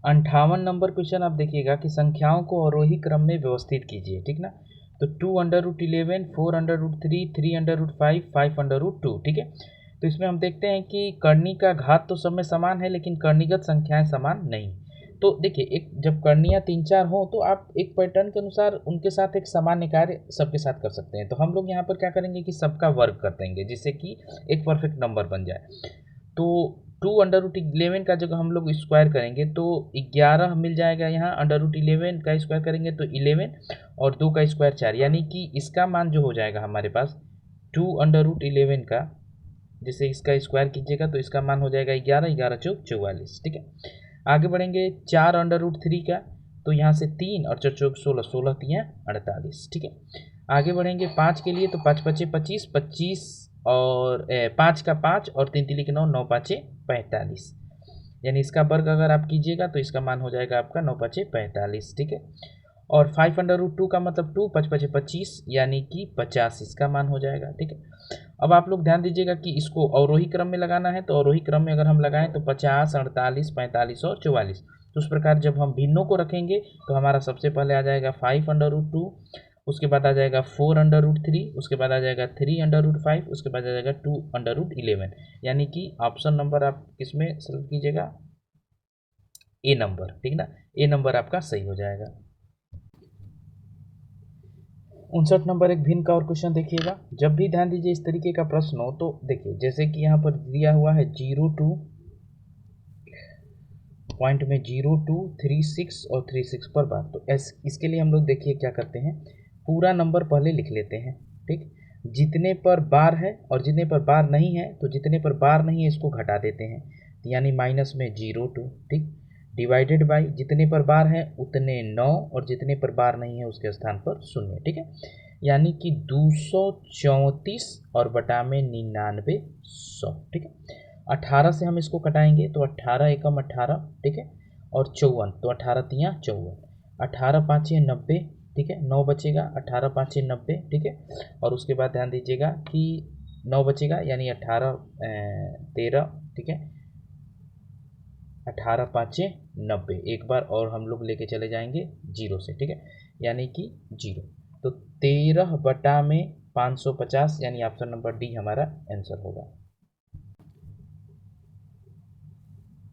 58 नंबर क्वेश्चन आप देखिएगा कि संख्याओं को अवरोही क्रम में व्यवस्थित कीजिए, ठीक ना। तो 2√11, 4√3, 3√5, 5√2, ठीक है। तो इसमें हम देखते हैं कि कर्णी का घात तो सब में समान है, लेकिन कर्णीगत संख्याएं समान नहीं। तो देखिए, एक जब कर्णियाँ 3 4 हो तो आप एक पैटर्न के अनुसार उनके साथ एक सामान्य कार्य सबके साथ कर सकते हैं। तो हम लोग यहाँ पर क्या करेंगे कि सबका वर्ग कर देंगे, जिससे कि एक परफेक्ट नंबर बन जाए। तो 2√11 का जब हम लोग स्क्वायर करेंगे तो 11 मिल जाएगा, यहाँ √11 का स्क्वायर करेंगे तो 11, और 2 का स्क्वायर 4, यानी कि इसका मान जो हो जाएगा हमारे पास 2√11 का, जैसे इसका स्क्वायर कीजिएगा तो इसका मान हो जाएगा 11, 11 चौक 44, ठीक है। आगे बढ़ेंगे 4√3 का, तो यहाँ से 3 और 4 चौक 16, 16 3 48, ठीक है। आगे बढ़ेंगे 5 के लिए, तो 5 5 25, 25 और 5 का 5 और 3 3 के 9, 9 5 45, यानी इसका वर्ग अगर आप कीजिएगा तो इसका मान हो जाएगा आपका 9 5 45, ठीक है। और 5√2 का मतलब 2, 5 5 25, यानी कि 50, इसका मान हो जाएगा, ठीक है। अब आप लोग ध्यान दीजिएगा कि इसको अवरोही क्रम में लगाना है, तो अवरोही क्रम में अगर हम लगाएं तो 50, 48, 45 और 44। तो उस प्रकार जब हम भिन्नों को रखेंगे तो हमारा सबसे पहले आ जाएगा 5√2, उसके बाद आ जाएगा 4√3, उसके बाद आ जाएगा 3√5, उसके बाद आ जाएगा 2√11, यानी कि ऑप्शन नंबर आप किसमें सेलेक्ट कीजिएगा, ए नंबर, ठीक ना, ए नंबर आपका सही हो जाएगा। 59 नंबर एक भिन्न का और क्वेश्चन देखिएगा। जब भी ध्यान दीजिए इस तरीके का प्रश्न हो तो देखिए, जैसे कि यहाँ पर दिया हुआ है 0 2 पॉइंट में 0 2 3 6 और 3 6 पर बार, तो इसके लिए हम लोग देखिए क्या करते हैं, पूरा नंबर पहले लिख लेते हैं, ठीक। जितने पर बार है और जितने पर बार नहीं है, तो जितने पर बार नहीं है इसको घटा देते हैं, यानी माइनस में 0 2, ठीक, डिवाइडेड बाई जितने पर बार है उतने 9, और जितने पर बार नहीं है उसके स्थान पर 0, ठीक है, यानी कि 234 और बटा में 99 100, ठीक है। 18 से हम इसको कटाएंगे तो 18 एकम 18, ठीक है, और 54, तो 18 तियाँ 54, 18 5 90, ठीक है, 9 बचेगा, 18 5 90, ठीक है। और उसके बाद ध्यान दीजिएगा कि 9 बचेगा, यानी 18 13, ठीक है, 18 5 90, एक बार और हम लोग लेके चले जाएंगे 0 से, ठीक है, यानी कि 0, तो 13 बटा में 550, यानी ऑप्शन नंबर डी हमारा आंसर होगा।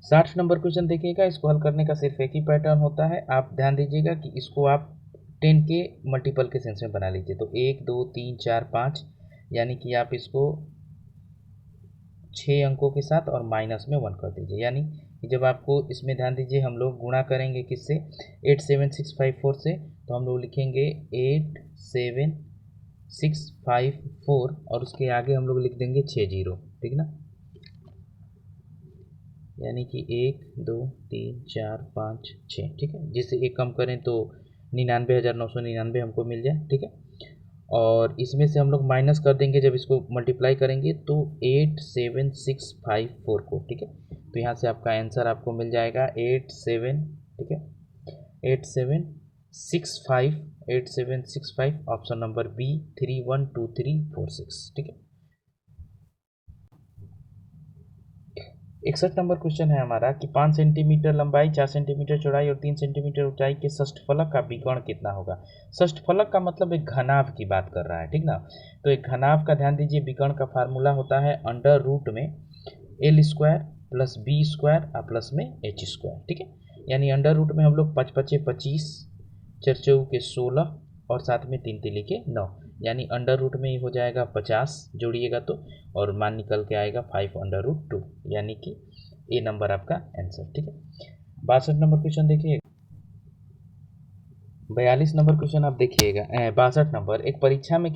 60 नंबर क्वेश्चन देखिएगा, इसको हल करने का सिर्फ एक ही पैटर्न होता है। आप ध्यान दीजिएगा कि इसको आप 10 के मल्टीपल के सेंस में बना लीजिए, तो 1 2 3 4 5, यानी कि आप इसको 6 अंकों के साथ और माइनस में 1 कर दीजिए। यानी कि जब आपको इसमें ध्यान दीजिए हम लोग गुणा करेंगे किससे, 87654 से, तो हम लोग लिखेंगे 87654 और उसके आगे हम लोग लिख देंगे 60, ठीक ना। यानी कि 1 2 3 4 5 6, ठीक है। जिससे एक कम करें तो 99,999 हमको मिल जाए, ठीक है। और इसमें से हम लोग माइनस कर देंगे जब इसको मल्टीप्लाई करेंगे तो 87654 को, ठीक है। तो यहाँ से आपका आंसर आपको मिल जाएगा 87, ठीक है, 8765, ऑप्शन नंबर बी 312346, ठीक है। 61 नंबर क्वेश्चन है हमारा कि 5 सेंटीमीटर लंबाई, 4 सेंटीमीटर चौड़ाई और 3 सेंटीमीटर ऊंचाई के षष्ठफलक का विकर्ण कितना होगा। षष्ठफलक का मतलब एक घनाभ की बात कर रहा है, ठीक ना। तो एक घनाभ का ध्यान दीजिए, विकर्ण का फार्मूला होता है अंडर रूट में l² प्लस b² प्लस में h², ठीक है। यानी अंडर रूट में हम लोग 5 5 25, 4 4 16 और साथ में 3 3 के 9, यानी अंडर रूट में ही हो जाएगा 50 जोड़िएगा तो, और मान निकल के आएगा 5/√2, यानी कि ए नंबर आपका आंसर, ठीक है। 62 नंबर क्वेश्चन देखिए, 42 नंबर क्वेश्चन आप देखिएगा। 62 नंबर, एक परीक्षार्थी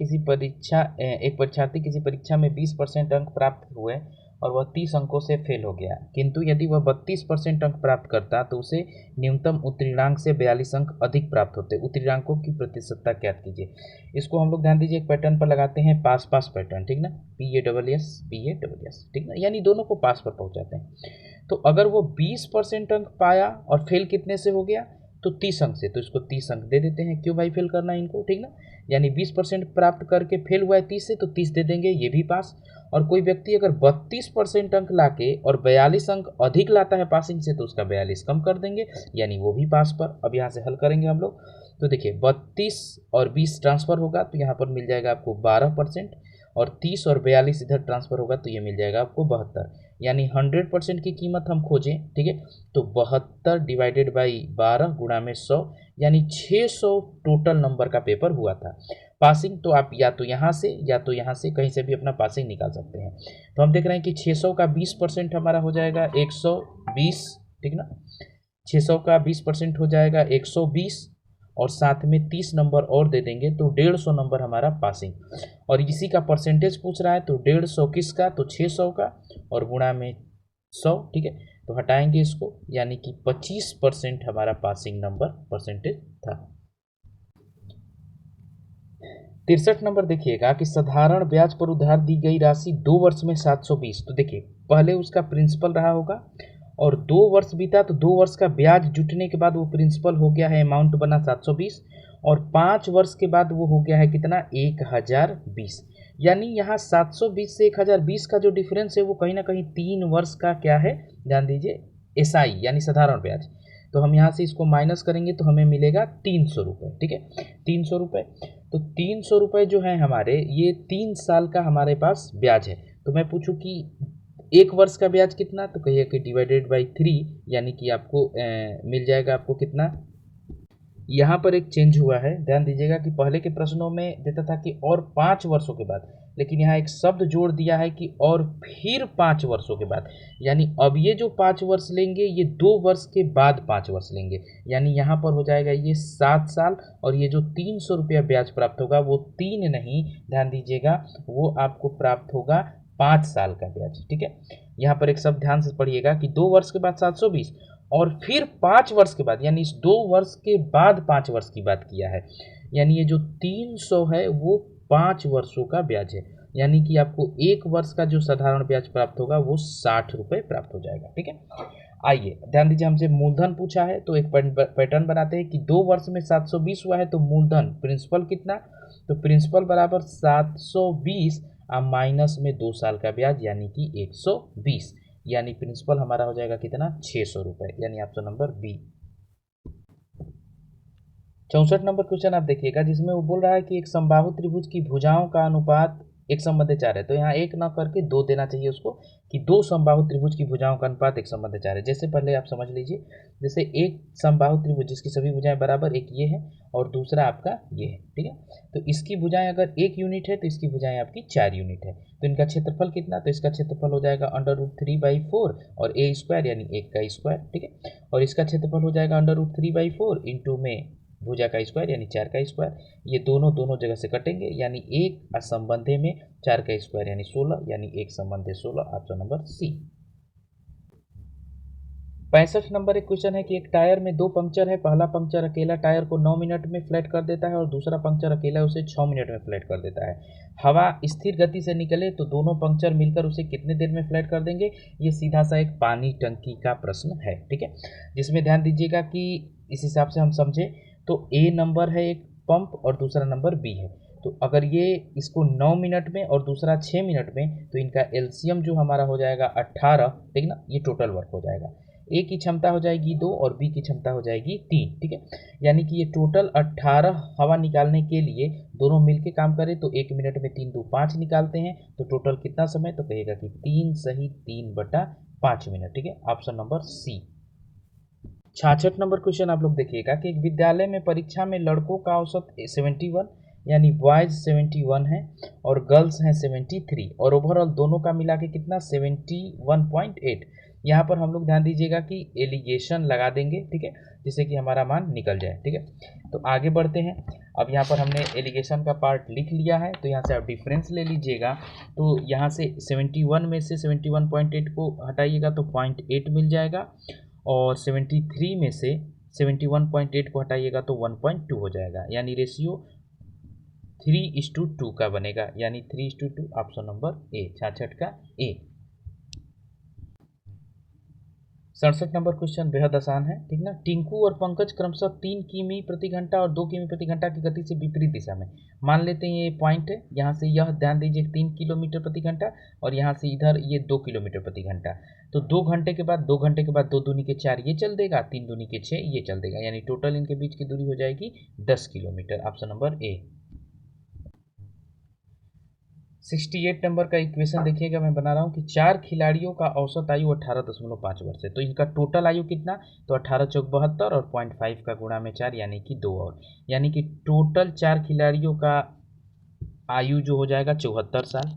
किसी परीक्षा में 20% अंक प्राप्त हुए और वह 30 अंकों से फेल हो गया, किंतु यदि वह 32% अंक प्राप्त करता तो उसे न्यूनतम उत्तीर्णांक से 42 अंक अधिक प्राप्त होते। उत्तीर्णांकों की प्रतिशतता ज्ञात कीजिए। इसको हम लोग ध्यान दीजिए एक पैटर्न पर लगाते हैं, पास पास पैटर्न, ठीक ना, PASS, ठीक ना, यानी दोनों को पास पर पहुंचाते हैं। तो अगर वो 20% अंक पाया और फेल कितने से हो गया, तो 30 अंक से, तो इसको 30 अंक दे देते हैं। क्यों भाई फेल करना है इनको, ठीक ना। यानी 20% प्राप्त करके फेल हुआ है 30 से, तो 30 दे देंगे, ये भी पास। और कोई व्यक्ति अगर 32% अंक लाके और 42 अंक अधिक लाता है पासिंग से, तो उसका 42 कम कर देंगे, यानी वो भी पास पर। अब यहाँ से हल करेंगे हम लोग, तो देखिए 32 और 20 ट्रांसफर होगा तो यहाँ पर मिल जाएगा आपको 12%, और 30 और 42 इधर ट्रांसफर होगा तो ये मिल जाएगा आपको 72, यानी 100% की कीमत हम खोजें, ठीक है, तो 72 डिवाइडेड बाई 12 गुणा में 100, यानी 600 टोटल नंबर का पेपर हुआ था। पासिंग तो आप या तो यहाँ से या तो यहाँ से कहीं से भी अपना पासिंग निकाल सकते हैं। तो हम देख रहे हैं कि 600 का 20% हमारा हो जाएगा 120, ठीक ना, 600 का 20% हो जाएगा 120, और साथ में 30 नंबर और दे देंगे तो 150 नंबर हमारा पासिंग। और इसी का परसेंटेज पूछ रहा है, तो 150 किसका, तो 600 का, और गुणा में 100, ठीक है। तो हटाएंगे इसको, यानी कि 25% हमारा पासिंग नंबर परसेंटेज था। 63 नंबर देखिएगा कि साधारण ब्याज पर उधार दी गई राशि 2 वर्ष में 720। तो देखिए पहले उसका प्रिंसिपल रहा होगा और 2 वर्ष बीता, तो 2 वर्ष का ब्याज जुटने के बाद वो प्रिंसिपल हो गया है, अमाउंट बना 720, और 5 वर्ष के बाद वो हो गया है कितना, 1020। यानी यहाँ 720 से 1020 का जो डिफरेंस है वो कहीं ना कहीं 3 वर्ष का क्या है, ध्यान दीजिए, SI यानी साधारण ब्याज। तो हम यहाँ से इसको माइनस करेंगे तो हमें मिलेगा 300 रुपये, ठीक है, 300 रुपये। तो 300 रुपये जो है हमारे, ये 3 साल का हमारे पास ब्याज है। तो मैं पूछूं कि 1 वर्ष का ब्याज कितना, तो कहिए कि डिवाइडेड बाई 3, यानी कि आपको मिल जाएगा आपको कितना। यहाँ पर एक चेंज हुआ है, ध्यान दीजिएगा कि पहले के प्रश्नों में देता था कि और 5 वर्षों के बाद, लेकिन यहाँ एक शब्द जोड़ दिया है कि और फिर 5 वर्षों के बाद, यानी अब ये जो 5 वर्ष लेंगे ये 2 वर्ष के बाद 5 वर्ष लेंगे, यानी यहाँ पर हो जाएगा ये 7 साल, और ये जो 300 रुपया ब्याज प्राप्त होगा वो 3 नहीं, ध्यान दीजिएगा, वो आपको प्राप्त होगा 5 साल का ब्याज, ठीक है। यहाँ पर एक शब्द ध्यान से पढ़िएगा कि 2 वर्ष के बाद 720 और फिर 5 वर्ष के बाद, यानी इस 2 वर्ष के बाद 5 वर्ष की बात किया है, यानी ये जो 300 है वो 5 वर्षों का ब्याज है, यानी कि आपको 1 वर्ष का जो साधारण ब्याज प्राप्त होगा वो 60 रुपये प्राप्त हो जाएगा, ठीक है। आइए ध्यान दीजिए, हमसे मूलधन पूछा है तो एक पैटर्न बनाते हैं कि 2 वर्ष में 720 हुआ है, तो मूलधन प्रिंसिपल कितना, तो प्रिंसिपल बराबर 720 माइनस में 2 साल का ब्याज, यानी कि 120, यानी प्रिंसिपल हमारा हो जाएगा कितना, 600 रुपये, यानी option number B. 64 number question आप देखिएगा जिसमें वो बोल रहा है कि एक समबाहु त्रिभुज की भुजाओं का अनुपात एक संबंध 4 है, तो यहाँ एक ना करके 2 देना चाहिए उसको कि 2 समबाहु त्रिभुज की भुजाओं का अनुपात एक संबंध 4 है। जैसे पहले आप समझ लीजिए, जैसे एक समबाहु त्रिभुज जिसकी सभी भुजाएं बराबर, एक ये है और दूसरा आपका ये है, ठीक है। तो इसकी भुजाएं अगर 1 यूनिट है तो इसकी भुजाएं आपकी 4 यूनिट है। तो इनका क्षेत्रफल कितना, तो इसका क्षेत्रफल हो जाएगा √3/4 और a स्क्वायर यानी 1 का स्क्वायर, ठीक है। और इसका क्षेत्रफल हो जाएगा √3/4 इंटू में भुजा का स्क्वायर यानी 4 का स्क्वायर। ये दोनों जगह से कटेंगे यानी एक असंबंधे में 4 का स्क्वायर यानी 16 यानी एक संबंधे 16, ऑप्शन नंबर सी। 65 नंबर एक क्वेश्चन है कि एक टायर में 2 पंक्चर है। पहला पंक्चर अकेला टायर को 9 मिनट में फ्लैट कर देता है और दूसरा पंक्चर अकेला उसे 6 मिनट में फ्लैट कर देता है। हवा स्थिर गति से निकले तो दोनों पंक्चर मिलकर उसे कितने देर में फ्लैट कर देंगे। ये सीधा सा एक पानी टंकी का प्रश्न है, ठीक है, जिसमें ध्यान दीजिएगा कि इस हिसाब से हम समझे तो ए नंबर है एक पंप और दूसरा नंबर बी है। तो अगर ये इसको 9 मिनट में और दूसरा 6 मिनट में, तो इनका एलसीएम जो हमारा हो जाएगा 18, ठीक ना, ये टोटल वर्क हो जाएगा। ए की क्षमता हो जाएगी 2 और बी की क्षमता हो जाएगी 3, ठीक है। यानी कि ये टोटल 18 हवा निकालने के लिए दोनों मिलके काम करें तो 1 मिनट में 3 2 5 निकालते हैं, तो टोटल कितना समय, तो कहेगा कि 3 सही 3/5 मिनट, ठीक है, option number C. 66 number question आप लोग देखिएगा कि एक विद्यालय में परीक्षा में लड़कों का औसत 71 यानी बॉयज 71 है और गर्ल्स हैं 73 और ओवरऑल दोनों का मिला के कितना 71.8। यहाँ पर हम लोग ध्यान दीजिएगा कि एलिगेशन लगा देंगे, ठीक है, जिससे कि हमारा मान निकल जाए, ठीक है। तो आगे बढ़ते हैं। अब यहाँ पर हमने एलिगेशन का पार्ट लिख लिया है, तो यहाँ से आप डिफरेंस ले लीजिएगा। तो यहाँ से 71 में से 71.8 को हटाइएगा तो 0.8 मिल जाएगा और 73 में से 71.8 को हटाइएगा तो 1.2 हो जाएगा, यानी रेशियो 3:2 का बनेगा, यानी 3:2, ऑप्शन नंबर ए, 66 का ए। 67 नंबर क्वेश्चन बेहद आसान है, ठीक ना। टिंकू और पंकज क्रमशः 3 किमी प्रति घंटा और 2 किमी प्रति घंटा की गति से विपरीत दिशा में, मान लेते हैं ये पॉइंट है, यहाँ से यह ध्यान दीजिए 3 किलोमीटर प्रति घंटा और यहाँ से इधर ये 2 किलोमीटर प्रति घंटा। तो 2 घंटे के बाद 2 घंटे के बाद 2 दूनी के 4 ये चल देगा, 3 दूनी के 6 ये चल देगा, यानी टोटल इनके बीच की दूरी हो जाएगी 10 kilometre, option number A. 68 number का इक्वेशन देखिएगा, मैं बना रहा हूँ कि 4 खिलाड़ियों का औसत आयु 18.5 वर्ष है, तो इनका टोटल आयु कितना, तो 18 चौक 72 और 0.5 का गुणा में 4 यानी कि 2 और, यानी कि टोटल 4 खिलाड़ियों का आयु जो हो जाएगा 74 साल।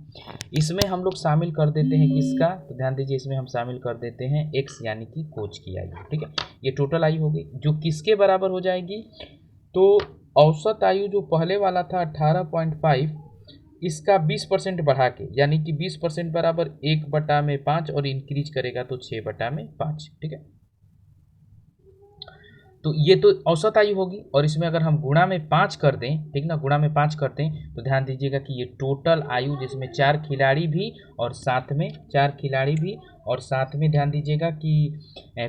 इसमें हम लोग शामिल कर देते हैं किसका, तो ध्यान दीजिए इसमें हम शामिल कर देते हैं x यानी कि कोच की आयु, ठीक है। ये टोटल आयु हो गई जो किसके बराबर हो जाएगी, तो औसत आयु जो पहले वाला था 18.5, इसका 20% बढ़ा के, यानी कि 20% बराबर 1/5 और इंक्रीज करेगा तो 6/5, ठीक है। तो ये तो औसत आयु होगी और इसमें अगर हम गुणा में 5 कर दें, ठीक ना, गुणा में 5 करते हैं तो ध्यान दीजिएगा कि ये टोटल आयु जिसमें 4 खिलाड़ी भी और साथ में 4 खिलाड़ी भी और साथ में ध्यान दीजिएगा कि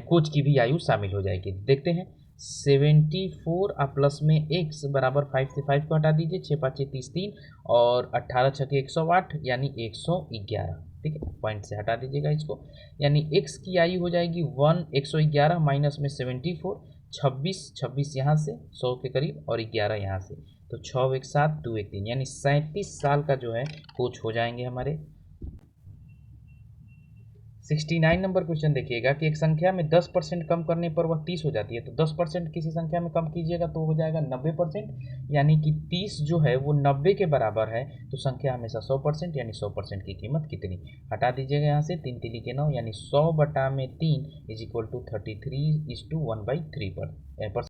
कोच की भी आयु शामिल हो जाएगी। देखते हैं 74 प्लस में x बराबर 5 से 5 को हटा दीजिए, 6 5 33 और 18 6 108 यानी 111, ठीक है, पॉइंट से हटा दीजिएगा इसको, यानी x की आयु हो जाएगी 111 माइनस में 74, 26 यहाँ से 100 के करीब और 11 यहाँ से, तो 6 1 7 2 1 3 यानी 37 साल का जो है कोच हो जाएंगे हमारे। 69 नंबर क्वेश्चन देखिएगा कि एक संख्या में 10% कम करने पर वह 30 हो जाती है, तो 10% किसी संख्या में कम कीजिएगा तो हो जाएगा 90%, यानी कि 30 जो है वो 90 के बराबर है, तो संख्या हमेशा 100%, यानी 100% की कीमत कितनी, हटा दीजिएगा यहाँ से 3 3 के 9, यानी 100/3 = 33:1/3 पर